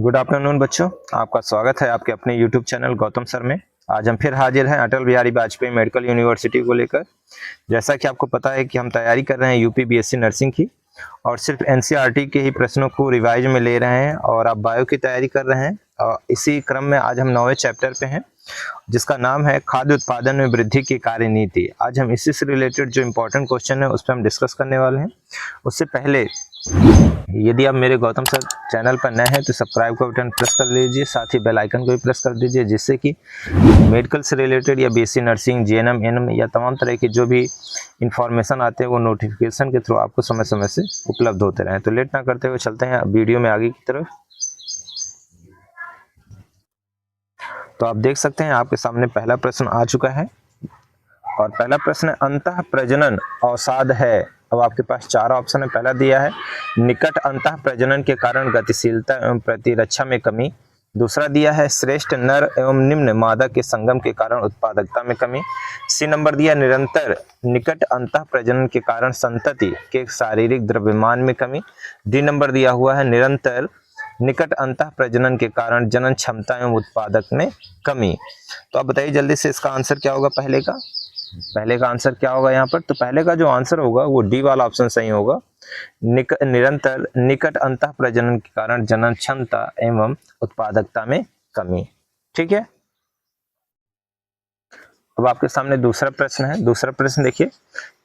Good afternoon बच्चों, आपका स्वागत है आपके अपने यूट्यूब चैनल गौतम सर में। आज हम फिर हाजिर हैं अटल बिहारी वाजपेयी मेडिकल यूनिवर्सिटी को लेकर। जैसा कि आपको पता है कि हम तैयारी कर रहे हैं यूपी बीएससी नर्सिंग की, और सिर्फ एनसीईआरटी के ही प्रश्नों को रिवाइज में ले रहे हैं और आप बायो की तैयारी कर रहे हैं। और इसी क्रम में आज हम 9वें चैप्टर पे हैं, जिसका नाम है खाद्य उत्पादन में वृद्धि की कार्यनीति। आज हम इसी से रिलेटेड जो इम्पोर्टेंट क्वेश्चन है उस पर हम डिस्कस करने वाले हैं। उससे पहले यदि आप मेरे गौतम सर चैनल पर नए हैं तो सब्सक्राइब का बटन प्रेस कर लीजिए, साथ ही बेल आइकन को भी प्रेस कर दीजिए, जिससे कि मेडिकल से रिलेटेड या बीएससी नर्सिंग, जीएनएम, एएनएम या तमाम तरह की जो भी इंफॉर्मेशन आते हैं वो नोटिफिकेशन के थ्रू आपको समय समय से उपलब्ध होते रहें। तो लेट ना करते हुए चलते हैं वीडियो में आगे की तरफ। तो आप देख सकते हैं आपके सामने पहला प्रश्न आ चुका है, और पहला प्रश्न है अंतः प्रजनन अवसाद है। अब आपके पास चार ऑप्शन है। पहला दिया है निकट अंतः प्रजनन के कारण गतिशीलता एवं प्रतिरक्षा में कमी। दूसरा दिया है श्रेष्ठ नर एवं निम्न मादा के संगम के कारण उत्पादकता में कमी। सी नंबर दिया निरंतर निकट अंतः प्रजनन के कारण संतति के शारीरिक द्रव्यमान में कमी। डी नंबर दिया हुआ है निरंतर निकट अंतः प्रजनन के कारण जनन क्षमता एवं उत्पादक में कमी। तो आप बताइए जल्दी से इसका आंसर क्या होगा। पहले का आंसर क्या होगा यहाँ पर? तो पहले का जो आंसर होगा वो डी वाला ऑप्शन सही होगा। निरंतर निकट अंतः प्रजनन के कारण जनन क्षमता एवं उत्पादकता में कमी। ठीक है, अब आपके सामने दूसरा प्रश्न है। दूसरा प्रश्न देखिए,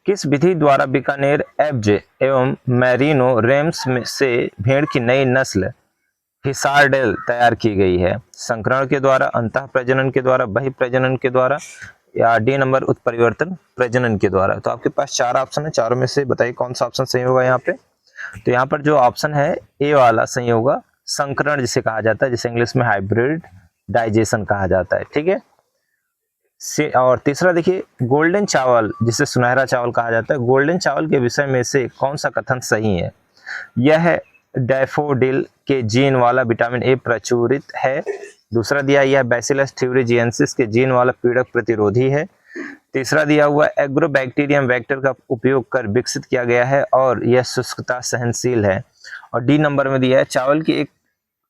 किस विधि द्वारा बीकानेर एब्ज एवं मैरिनो रेम्स से भेड़ की नई नस्ल हिसारडेल तैयार की गई है? संकरण के द्वारा, अंतः प्रजनन के द्वारा, बहिप्रजनन के द्वारा, या डी नंबर उत्परिवर्तन प्रजनन के द्वारा। तो आपके पास चार ऑप्शन है, चारों में से बताइए कौन सा ऑप्शन सही होगा यहाँ पे। तो यहाँ पर जो ऑप्शन है ए वाला सही होगा, संकरण जिसे कहा जाता है, जिसे इंग्लिश में हाइब्रिड डाइजेशन कहा जाता है। ठीक है, और तीसरा देखिए गोल्डन चावल जिसे सुनहरा चावल कहा जाता है, गोल्डन चावल के विषय में से कौन सा कथन सही है? यह डैफोडिल के जीन वाला विटामिन ए प्रचुरित है। दूसरा दिया यह बैसिलस थ्यूरिजिएंसिस के जीन वाला पीड़क प्रतिरोधी है। तीसरा दिया हुआ एग्रोबैक्टीरियम वेक्टर का उपयोग कर विकसित किया गया है और यह शुष्कता सहनशील है। और डी नंबर में दिया है चावल की एक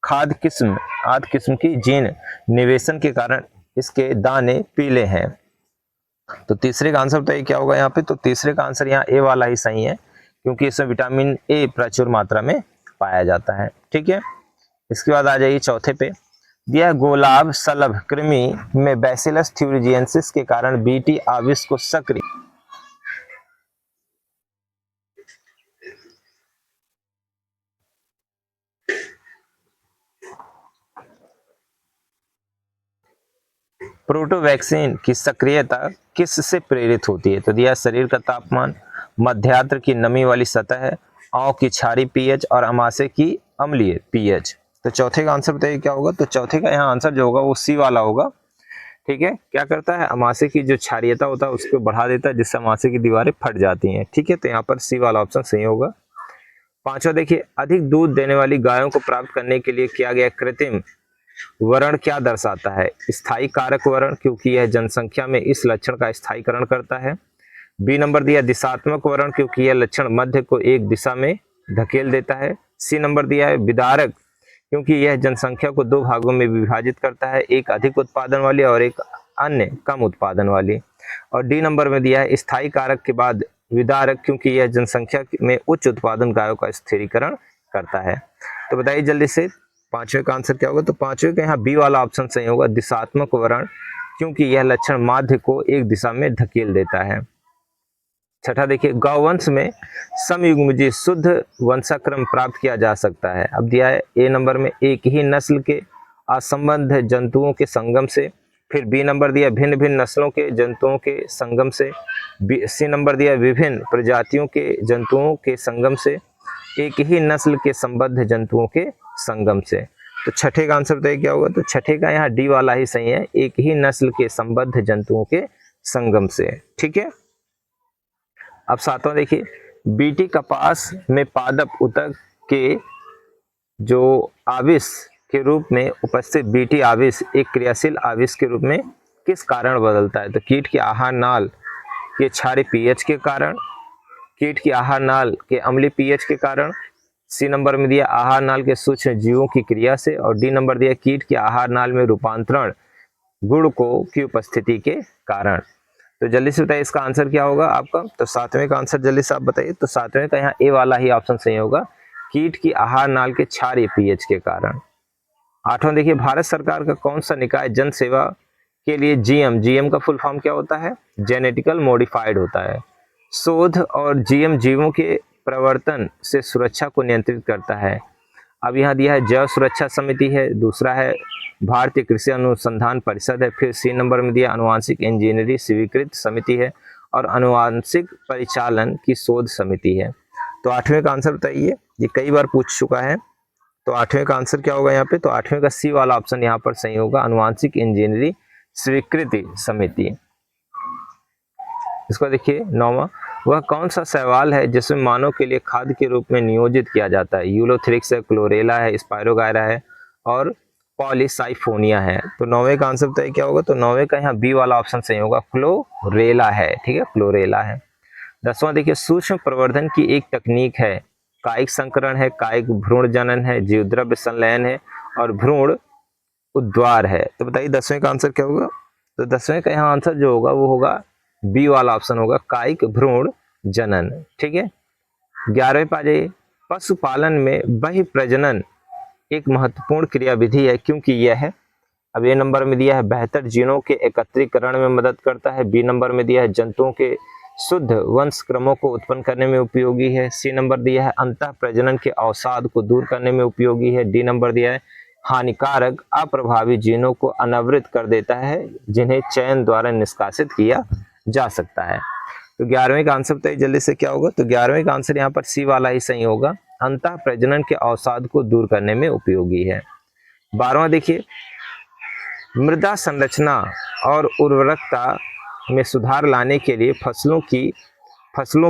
आद किस्म की जीन निवेशन के कारण इसके दाने पीले हैं। तो तीसरे का आंसर बताइए क्या होगा यहाँ पे। तो तीसरे का आंसर यहाँ ए वाला ही सही है, क्योंकि इसमें विटामिन ए प्रचुर मात्रा में पाया जाता है। ठीक है, इसके बाद आ जाइए चौथे पे। यह गोलाब सलभ कृमि में बैसिलस थ्यूरिजिएंसिस के कारण बीटी आविश को सक्रिय प्रोटोवैक्सीन की सक्रियता किससे प्रेरित होती है? तो दिया शरीर का तापमान, मध्यात्र की नमी वाली सतह, आंव की क्षारीय पीएच और अमाशय की अम्लीय पीएच। तो चौथे का आंसर बताइए क्या होगा। तो चौथे का यहाँ आंसर जो होगा वो सी वाला होगा। ठीक है, क्या करता है, अमाशय की जो क्षारीयता होता है उसको बढ़ा देता है, जिससे अमाशय की दीवारें फट जाती हैं। ठीक है, तो यहाँ पर सी वाला ऑप्शन सही होगा। पांचवा देखिए, अधिक दूध देने वाली गायों को प्राप्त करने के लिए किया गया कृत्रिम वर्ण क्या दर्शाता है? स्थायी कारक वर्ण, क्योंकि यह जनसंख्या में इस लक्षण का स्थायीकरण करता है। बी नंबर दिया दिशात्मक वर्ण, क्योंकि यह लक्षण मध्य को एक दिशा में धकेल देता है। सी नंबर दिया है विदारक, क्योंकि यह जनसंख्या को दो भागों में विभाजित करता है, एक अधिक उत्पादन वाली और एक अन्य कम उत्पादन वाली। और डी नंबर में दिया है स्थायी कारक के बाद विदारक, क्योंकि यह जनसंख्या में उच्च उत्पादन गायों का स्थिरीकरण करता है। तो बताइए जल्दी से पांचवें का आंसर क्या होगा। तो पांचवें का यहाँ बी वाला ऑप्शन सही होगा, दिशात्मक वर्ण, क्योंकि यह लक्षण माध्य को एक दिशा में धकेल देता है। छठा देखिए, गौवंश में समयुग्मजीय शुद्ध वंशाक्रम प्राप्त किया जा सकता है। अब दिया है ए नंबर में एक ही नस्ल के असंबद्ध जंतुओं के संगम से, फिर बी नंबर दिया भिन्न भिन्न नस्लों के जंतुओं के संगम से, सी नंबर दिया विभिन्न प्रजातियों के जंतुओं के संगम से, एक ही नस्ल के संबद्ध जंतुओं के संगम से। तो छठे का आंसर बताइए क्या होगा। तो छठे का यहाँ डी वाला ही सही है, एक ही नस्ल के संबद्ध जंतुओं के संगम से। ठीक है, अब सातवां देखिए, बीटी कपास में पादप उतक के जो आविश के रूप में उपस्थित बीटी आविश एक क्रियाशील आविश के रूप में किस कारण बदलता है? तो कीट की आहार नाल के क्षारीय पीएच के कारण, कीट की आहार नाल के अम्लीय पीएच के कारण, सी नंबर में दिया आहार नाल के सूक्ष्म जीवों की क्रिया से, और डी नंबर दिया कीट के आहार नाल में रूपांतरण गुण को की उपस्थिति के कारण। तो जल्दी से बताइए इसका आंसर क्या होगा आपका। तो सातवें का आंसर जल्दी से आप बताइए। तो सातवें का यहाँ ए वाला ही ऑप्शन सही होगा, कीट की आहार नाल के क्षारीय पीएच के कारण। आठवां देखिए, भारत सरकार का कौन सा निकाय जन सेवा के लिए जीएम का फुल फॉर्म क्या होता है, जेनेटिकल मॉडिफाइड होता है, शोध और जीएम जीवों के प्रवर्तन से सुरक्षा को नियंत्रित करता है। अब यहाँ दिया है जैव सुरक्षा समिति है, दूसरा है भारतीय कृषि अनुसंधान परिषद है, फिर सी नंबर में दिया अनुवांशिक इंजीनियरिंग स्वीकृत समिति है, और अनुवांशिक परिचालन की शोध समिति है। तो आठवें का आंसर बताइए, ये कई बार पूछ चुका है। तो आठवें का आंसर क्या होगा यहाँ पे। तो आठवें का सी वाला ऑप्शन यहाँ पर सही होगा, अनुवांशिक इंजीनियरिंग स्वीकृति समिति। इसको देखिए नौवां, वह कौन सा शैवाल है जिसमें मानव के लिए खाद्य के रूप में नियोजित किया जाता है, यूलोथ्रिक्स है, क्लोरेला है, स्पायरोगायरा है, और पॉलीसाइफोनिया है। तो नौवें का आंसर बताइए क्या होगा। तो नौवें का यहाँ बी वाला ऑप्शन सही होगा, क्लोरेला है। ठीक है, क्लोरेला है। दसवां देखिए, सूक्ष्म प्रवर्धन की एक तकनीक है, कायिक संकरण है, कायिक भ्रूण जनन है, जीवद्रव्य संलयन है, और भ्रूण उद्वार है। तो बताइए 10वें का आंसर क्या होगा। तो 10वें का यहाँ आंसर जो होगा वो होगा बी वाला ऑप्शन होगा, कायिक भ्रूण जनन। ठीक है। 11वें पा जाइए, पशुपालन में बहि प्रजनन एक महत्वपूर्ण क्रियाविधि है क्योंकि यह है। अब ए नंबर में दिया है बेहतर जीनों के एकत्रीकरण में मदद करता है, बी नंबर में दिया है जंतुओं के शुद्ध वंश क्रमों को उत्पन्न करने में उपयोगी है, सी नंबर दिया है अंतः प्रजनन के अवसाद को दूर करने में उपयोगी है, डी नंबर दिया है हानिकारक अप्रभावी जीनों को अनावृत कर देता है जिन्हें चयन द्वारा निष्कासित किया जा सकता है। तो 11वें का आंसर बताइए जल्दी से क्या होगा। तो 11वें का आंसर यहाँ पर सी वाला ही सही होगा, अंतः प्रजनन के अवसाद को दूर करने में उपयोगी है। 12वां देखिए, मृदा संरचना और उर्वरकता में सुधार लाने के लिए फसलों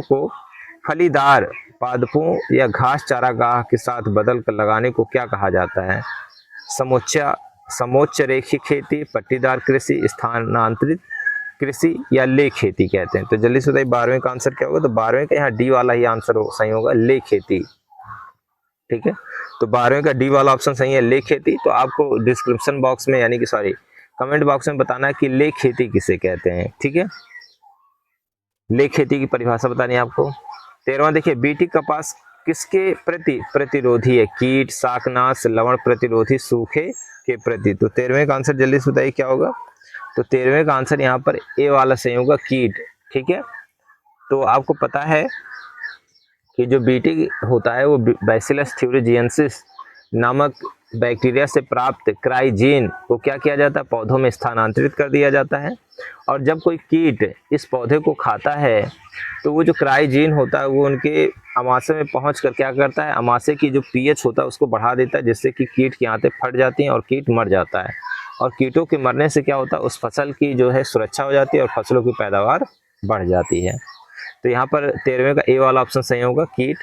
को फलीदार पादपों या घास चारागाह के साथ बदल कर लगाने को क्या कहा जाता है, समोच्च रेखी खेती, पट्टीदार कृषि, स्थानांतरित कृषि, या ले खेती कहते हैं। तो जल्दी से बताइए 12वें का आंसर क्या होगा। तो 12वें का यहाँ डी वाला ही आंसर सही होगा, ले खेती। ठीक है, तो 12वें का डी वाला ऑप्शन सही है, ले खेती। तो आपको डिस्क्रिप्शन बॉक्स में यानी कि सॉरी कमेंट बॉक्स में बताना है कि ले खेती किसे कहते हैं। ठीक है, ले खेती की परिभाषा बतानी है आपको। 13वां देखिए, बीटी कपास किसके प्रति प्रतिरोधी है, कीट, शाकनाश, लवण प्रतिरोधी, सूखे के प्रति। तो 13वें का आंसर जल्दी से बताइए क्या होगा। तो 13वें का आंसर यहाँ पर ए वाला सही होगा, कीट। ठीक है, तो आपको पता है कि जो बीटी होता है वो बैसिलस थ्यूरिजिएंसिस नामक बैक्टीरिया से प्राप्त क्राइजीन को क्या किया जाता है, पौधों में स्थानांतरित कर दिया जाता है। और जब कोई कीट इस पौधे को खाता है तो वो जो क्राइजीन होता है वो उनके अमाशय में पहुँच कर क्या करता है, अमाशय की जो पीएच होता है उसको बढ़ा देता है, जिससे कि कीट की आंतें फट जाती हैं और कीट मर जाता है। और कीटों के मरने से क्या होता है, उस फसल की जो है सुरक्षा हो जाती है और फसलों की पैदावार बढ़ जाती है। तो यहाँ पर 13वें का ए वाला ऑप्शन सही होगा, कीट।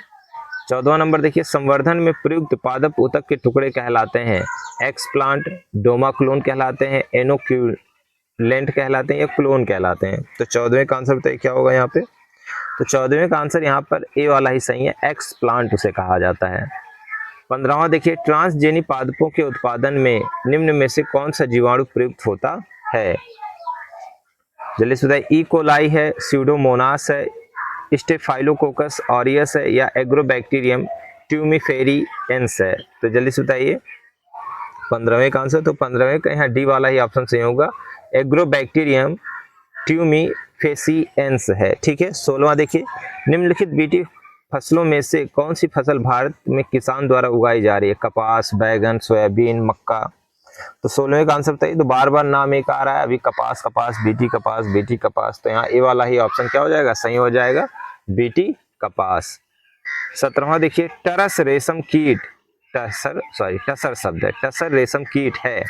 14वां नंबर देखिए, संवर्धन में प्रयुक्त पादप ऊतक के टुकड़े कहलाते हैं, एक्सप्लांट, डोमाक्लोन कहलाते हैं, एनोक्यूलेंट कहलाते हैं, या क्लोन कहलाते हैं। तो 14वें का आंसर बताइए क्या होगा यहाँ पे। तो 14वें का आंसर यहाँ पर ए वाला ही सही है, एक्सप्लांट उसे कहा जाता है। 15वां देखिए, ट्रांसजेनिक पादपों के उत्पादन में निम्न में से कौन सा जीवाणु प्रयुक्त होता है, जल्दी से बताइए। ई कोलाई है, स्यूडोमोनास है, स्टेफाइलोकोकस ऑरियस है, या एग्रोबैक्टीरियम ट्यूमिफेरिएंस है। तो जल्दी से बताइए 15वें का आंसर। तो 15वें का यहाँ डी वाला ही ऑप्शन सही होगा, एग्रोबैक्टीरियम ट्यूमिफेसिएंस है। ठीक है। 16वां देखिए, निम्नलिखित बीटी फसलों में से कौन सी फसल भारत में किसान द्वारा उगाई जा रही है, कपास, बैगन, सोयाबीन, मक्का। तो 16वें का आंसर बताइए। तो बार बार नाम एक आ रहा है अभी, कपास कपास, बीटी कपास, बीटी कपास। तो यहाँ ए वाला ही ऑप्शन क्या हो जाएगा, सही हो जाएगा, बीटी कपास। 17वां देखिए, टरस रेशम कीट, टसर शब्द है, टसर रेशम कीट है,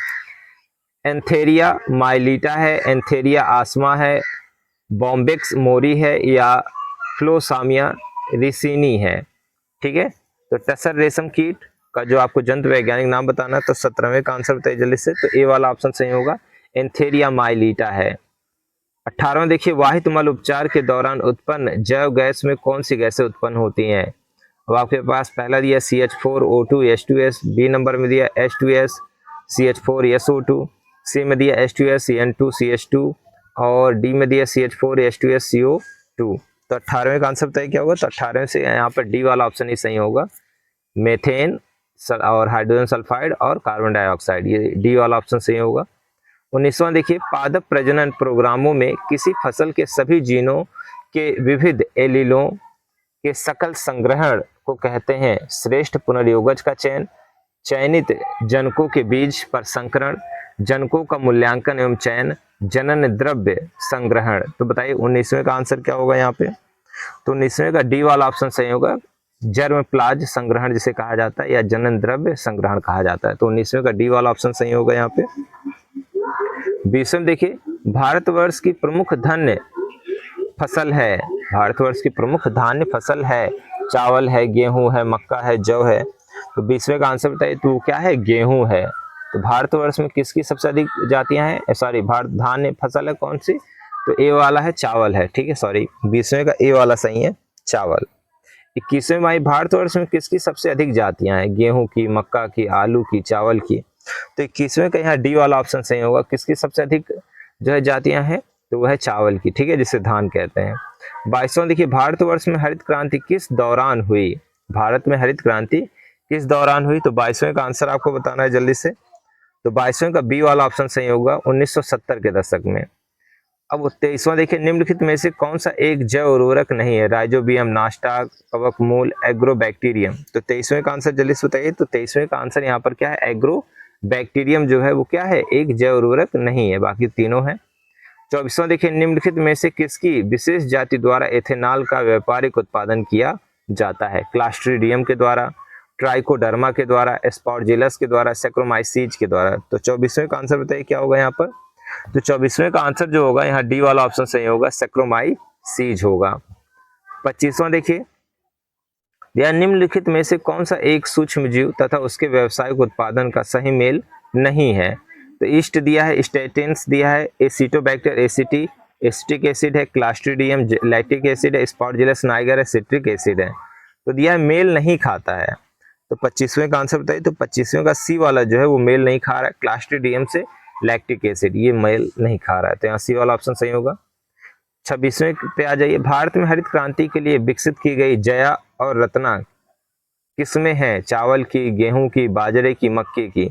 एंथेरिया माइलिटा है, एंथेरिया आसमा है, बॉम्बेक्स मोरी है, या फ्लोसामिया रिसिनी है। ठीक है। तो टसर रेशम कीट का जो आपको जंतु वैज्ञानिक नाम बताना है, तो 17वें का आंसर बताइए जल्दी से। तो ए वाला ऑप्शन सही होगा, एंथेरिया माइलिटा है। 18वां देखिए, वाहित मल उपचार के दौरान उत्पन्न जैव गैस में कौन सी गैसें उत्पन्न होती हैं, अब आपके पास पहला दिया CH4O2 H2S, बी नंबर में दिया H2S CH4 SO2, सी में दिया H2S CN2 CH2 और डी में दिया CH4 H2S CO2। तो 18वें का आंसर बताइए क्या होगा। तो 18वें से यहाँ पर डी वाला ऑप्शन ही सही होगा, मेथेन और हाइड्रोजन सल्फाइड और कार्बन डाइऑक्साइड, ये डी वाला ऑप्शन सही होगा। 19वां देखिए, पादप प्रजनन प्रोग्रामों में किसी फसल के सभी जीनों के विविध एलीलों के सकल संग्रहण को कहते हैं श्रेष्ठ पुनर्योगज का चयन, चयनित जनकों के बीज पर संकरण, जनकों का मूल्यांकन एवं चयन, जनन द्रव्य संग्रहण। तो बताइए 19वें का आंसर क्या होगा यहाँ पे। तो 19वें का डी वाला ऑप्शन सही होगा, जर्म प्लाज संग्रहण जिसे कहा जाता है या जनन द्रव्य संग्रहण कहा जाता है। तो 19वें का डी वाला ऑप्शन सही होगा यहाँ पे। 20वें देखिए, भारतवर्ष की प्रमुख धान्य फसल है, भारतवर्ष की प्रमुख धान्य फसल है, चावल है, गेहूं है, मक्का है, जौ है। तो 20वें का आंसर बताइए, तो क्या है, गेहूं है। तो भारतवर्ष में किसकी सबसे अधिक जातियां हैं, सॉरी भारत धान्य फसल है कौन सी, तो ए वाला है, चावल है, ठीक है, सॉरी 20वें का ए वाला सही है, चावल। 21वें भाई, भारतवर्ष में किसकी सबसे अधिक जातियां हैं, गेहूं की, मक्का की, आलू की, चावल की। तो 21वें का यहाँ डी वाला ऑप्शन सही होगा, किसकी सबसे अधिक जो है जातियां हैं, तो वह है चावल की, ठीक है, जिसे धान कहते हैं। 22वां देखिए, भारतवर्ष में हरित क्रांति किस दौरान हुई, भारत में हरित क्रांति किस दौरान हुई। तो 22वें का आंसर आपको बताना है जल्दी से। तो 22वें का बी वाला ऑप्शन सही होगा, 1970 के दशक में। अब 23वां देखिए, निम्नलिखित में से कौन सा एक जैव उर्वरक नहीं है, राइजोबियम, नास्टाक, कवकमूल, एग्रोबैक्टीरियम। तो 23वें का आंसर जल्दी से बताइए। तो 23वें का आंसर यहाँ पर क्या है, एग्रोबैक्टीरियम जो है वो क्या है, एक जैव उर्वरक नहीं है, बाकी तीनों है। 24वां देखिए, निम्नलिखित में से किसकी विशेष जाति द्वारा एथेनॉल का व्यापारिक उत्पादन किया जाता है, क्लास्ट्रीडियम के द्वारा, ट्राइकोडर्मा के द्वारा, एस्पॉर्जिलस के द्वारा, सेक्रोमाइसीज के द्वारा। तो 24वें का आंसर बताइए क्या होगा यहाँ पर। तो 24वें का आंसर जो होगा यहाँ डी वाला ऑप्शन सही होगा, सेक्रोमाइसीज होगा। 25वां देखिए, यह निम्नलिखित में से कौन सा एक सूक्ष्म जीव तथा उसके व्यावसायिक उत्पादन का सही मेल नहीं है। तो ईस्ट दिया है, स्टेटिन्स दिया है, एसिटोबैक्टर एसिटी, एसिटिक एसिड है, क्लास्ट्रीडियम लैक्टिक एसिड है, स्पॉर्जिलस नाइगर है, सिट्रिक एसिड है। तो दिया है मेल नहीं खाता है। तो 25वें का आंसर बताइए। तो 25वें का सी वाला जो है वो मेल नहीं खा रहा है, क्लास्ट्रीडियम से लैक्टिक एसिड, ये मेल नहीं खा रहा है, तो यहाँ सी वाला ऑप्शन सही होगा। 26वें पे आ जाइए, भारत में हरित क्रांति के लिए विकसित की गई जया और रत्ना किसमें है, चावल की, गेहूं की, बाजरे की, मक्के की।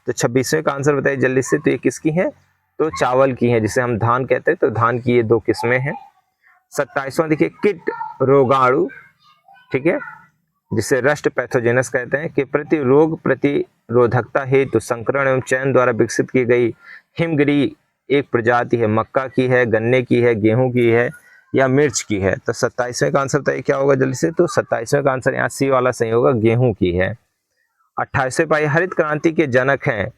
तो 26वें का आंसर बताइए जल्दी से। तो ये किसकी है, तो चावल की है, जिसे हम धान कहते हैं, तो धान की ये दो किस्में हैं। 27वां देखिए, कीट रोगाणु, ठीक है, जिसे रस्ट पैथोजेनस कहते हैं, कि प्रति रोग प्रतिरोधकता हेतु संकरण एवं चयन द्वारा विकसित की गई हिमगिरी एक प्रजाति है, मक्का की है, गन्ने की है, गेहूं की है या मिर्च की है। तो 27वें का आंसर बताइए क्या होगा जल्दी से। तो 27वें का आंसर यहाँ सी वाला सही होगा, गेहूं की है। 28वें पाई, हरित क्रांति के जनक हैं,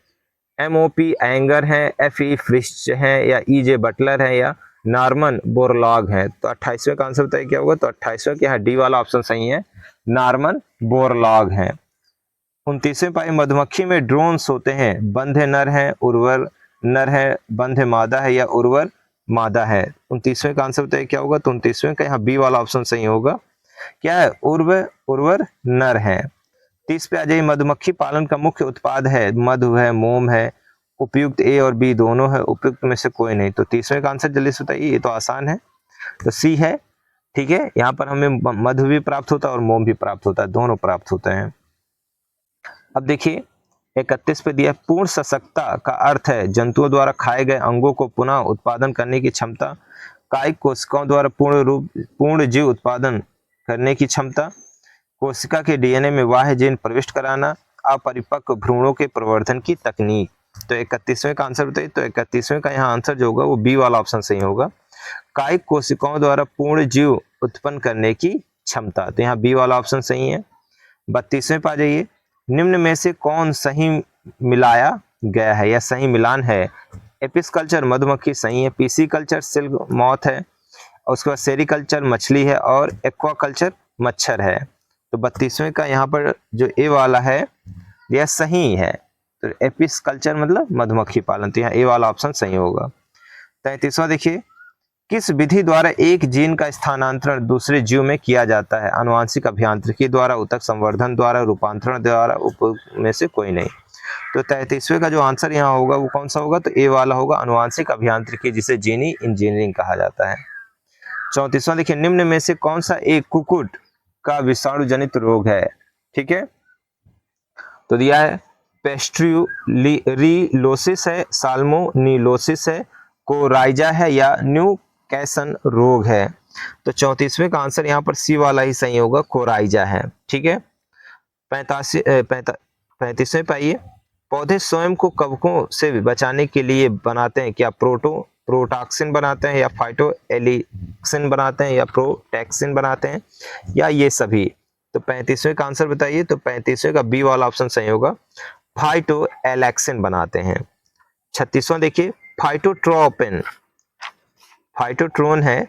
MOP एंगर हैं, FE फ्रिस्ट हैं या EJ बटलर हैं या नॉर्मन बोरलॉग हैं। तो 28वें का आंसर बताइए क्या होगा। तो 28वें के यहाँ डी वाला ऑप्शन सही है, नॉर्मन बोरलॉग हैं। 29वें पाई, मधुमक्खी में ड्रोन्स होते हैं, बंधे नर हैं, उर्वर नर है, बंधे मादा है या उर्वर मादा है। 29वें का आंसर बताइए क्या होगा। तो 29वें का यहाँ बी वाला ऑप्शन सही होगा, क्या है, उर्वर नर है। 30 पे आ जाइए, मधुमक्खी पालन का मुख्य उत्पाद है, मधु है, मोम है, उपयुक्त ए और बी दोनों है, उपयुक्त में से कोई नहीं। तो 30वें का आंसर जल्दी से बताइए, ये तो आसान है, तो सी है, ठीक है। यहाँ पर हमें मधु भी प्राप्त होता है और मोम भी प्राप्त होता है, दोनों प्राप्त होते हैं। अब देखिए 31 पे दिया, पूर्ण सशक्तता का अर्थ है जंतुओं द्वारा खाए गए अंगों को पुनः उत्पादन करने की क्षमता, कायिक कोशिकाओं द्वारा पूर्ण जीव उत्पादन करने की क्षमता, कोशिका के DNA में बाह्य जीन प्रविष्ट कराना, अपरिपक्व भ्रूणों के प्रवर्धन की तकनीक। तो 31वें का आंसर बताइए। तो 31वें का यहाँ आंसर जो होगा वो बी वाला ऑप्शन सही होगा, कायिक कोशिकाओं द्वारा पूर्ण जीव उत्पन्न करने की क्षमता। तो यहाँ बी वाला ऑप्शन सही है। 32वें पे आ जाइए, निम्न में से कौन सही मिलाया गया है या सही मिलान है। एपिस कल्चर मधुमक्खी सही है, PC कल्चर सिल्क मॉथ है, और उसके बाद सेरिकल्चर मछली है और एक्वा कल्चर मच्छर है। तो 32वें का यहाँ पर जो ए वाला है यह सही है, तो एपिस कल्चर मतलब मधुमक्खी पालन, तो यहाँ ए वाला ऑप्शन सही होगा। 33वां देखिए, किस विधि द्वारा एक जीन का स्थानांतरण दूसरे जीव में किया जाता है? आनुवांशिक अभियांत्रिकी द्वारा, ऊतक संवर्धन द्वारा, रूपांतरण द्वारा, उप में से कोई नहीं। तो 33वें का जो आंसर यहाँ होगा वो कौन सा होगा? तो ए वाला होगा, आनुवांशिक अभियांत्रिकी, जिसे जीनी इंजीनियरिंग कहा जाता है। 34वां देखिए, निम्न में से कौन सा एक कुक्कुट का विषाणु जनित रोग है? ठीक है, तो दिया है पेस्ट्रियोलिलोसिस है, साल्मोनीलोसिस है, कोराइजा है, या न्यूकैसन रोग है। तो 34वें का आंसर यहाँ पर सी वाला ही सही होगा, कोराइजा है। ठीक है, 35वें पाइए, पौधे स्वयं को कवकों से बचाने के लिए बनाते हैं क्या? प्रोटॉक्सिन बनाते हैं, या फाइटो एलिक्सिन बनाते हैं, या प्रोटेक्सिन बनाते हैं, या ये सभी? तो 35वें का आंसर बताइए। तो 35वें का बी वाला ऑप्शन सही होगा, फाइटो एलेक्सिन बनाते हैं। 36वां देखिए, फाइटोट्रोन है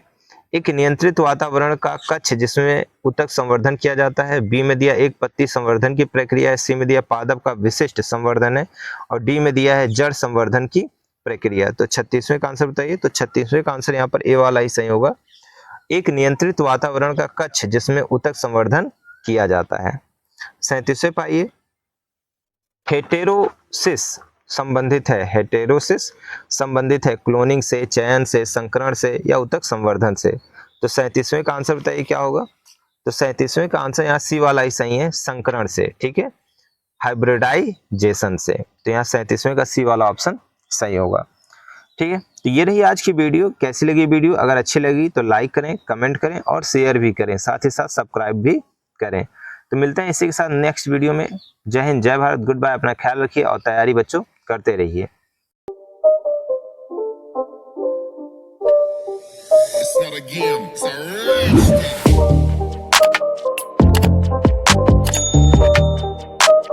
एक नियंत्रित वातावरण का कक्ष जिसमें ऊतक संवर्धन किया जाता है। बी में दिया एक पत्ती संवर्धन की प्रक्रिया है, सी में दिया पादप का विशिष्ट संवर्धन है, और डी में दिया है जड़ संवर्धन की प्रक्रिया। तो 36वें का आंसर बताइए। तो 36वें का आंसर यहाँ पर ए वाला ही सही होगा, एक नियंत्रित वातावरण का कक्ष जिसमें ऊतक संवर्धन किया जाता है। 37वें पाइए, हेटेरोसिस संबंधित है क्लोनिंग से, चयन से, संकरण से, या ऊतक संवर्धन से। तो 37वें का आंसर बताइए क्या होगा? तो 37वें का आंसर यहाँ सी वाला ही सही है, संकरण से। ठीक है, हाइब्रिडाइजेशन से। तो यहाँ 37वें का सी वाला ऑप्शन सही होगा। ठीक है, तो ये रही आज की वीडियो। कैसी लगी वीडियो? अगर अच्छी लगी तो लाइक करें, कमेंट करें और शेयर भी करें, साथ ही साथ सब्सक्राइब भी करें। तो मिलते हैं इसी के साथ नेक्स्ट वीडियो में। जय हिंद, जय भारत, गुड बाय। अपना ख्याल रखिए और तैयारी बच्चों करते रहिए। It's not a game, it's a rich thing.